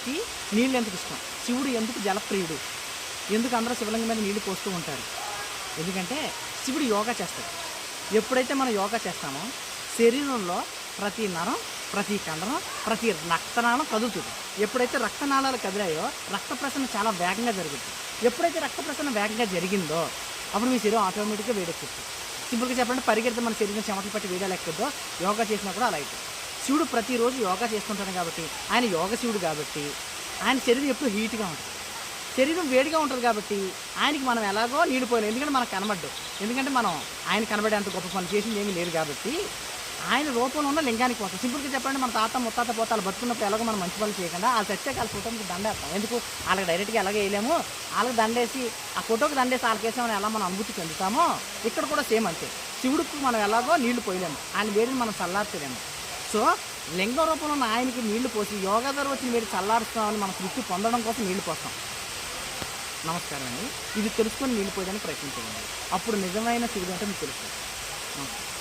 శివుడికి నీళ్ళు ఎందుకు ఇష్టం, శివుడు ఎందుకు జలప్రియుడు, ఎందుకు అందరూ శివలింగం మీద నీళ్లు పోస్తూ ఉంటారు? ఎందుకంటే శివుడు యోగా చేస్తాడు. ఎప్పుడైతే మనం యోగా చేస్తామో శరీరంలో ప్రతి నరం, ప్రతి కండరం, ప్రతి రక్తనాళం కదులుతుంది. ఎప్పుడైతే రక్తనాళాలు కదిలాయో రక్త ప్రసరణ చాలా వేగంగా జరుగుతుంది. ఎప్పుడైతే రక్త ప్రసరణ వేగంగా జరిగిందో అప్పుడు మీ శరీరం ఆటోమేటిక్గా వేడెక్కుతుంది. సింపుల్గా చెప్పాలంటే పరిగెడితే మన శరీరం చెమటలు పట్టి వేడాలు ఎక్కుద్దో యోగా చేసినా కూడా అలా అవుతుంది. శివుడు ప్రతిరోజు యోగా చేస్తుంటాడు కాబట్టి ఆయన యోగ శివుడు కాబట్టి ఆయన శరీరం ఎప్పుడు హీట్గా ఉంటుంది. శరీరం వేడిగా ఉంటుంది కాబట్టి ఆయనకి మనం ఎలాగో నీడిపోయాం. ఎందుకంటే మనకు కనబడ్డు. ఎందుకంటే మనం ఆయన కనబడేంత గొప్ప పని చేసింది ఏమీ లేదు కాబట్టి ఆయన రూపంలో ఉన్న లింగానికి పోతాం. సింపుల్గా చెప్పండి, మన తాత ముత్తాత పోతాలు బతుకున్నప్పుడు ఎలాగో మనం మంచి పనులు చేయకుండా వాళ్ళు చచ్చే వాళ్ళ ఫోటోకి దండేస్తాం. ఎందుకు వాళ్ళకి డైరెక్ట్గా ఎలాగ వేయలేము, వాళ్ళకి దండేసి ఆ ఫోటోకి దండేసి వాళ్ళకి వేసామని ఎలా మనం అనుభూతి చెందుతామో ఇక్కడ కూడా సేమ్ అంతే. శివుడికి మనం ఎలాగో నీళ్లు పోయలేము, ఆయన వేడిని మనం చల్లార్చలేము. సో లింగ రూపంలో ఉన్న ఆయనకి నీళ్లు పోసి యోగా ద్వారా వచ్చిన వేడి చల్లారుస్తామని మనం తృప్తి పొందడం కోసం నీళ్లు పోస్తాం. నమస్కారం అండి. ఇది తెలుసుకొని నీళ్ళు పోయడానికి ప్రయత్నించండి. అప్పుడు నిజమైన శివుడు అంటే మీకు తెలుస్తుంది. నమస్కారం.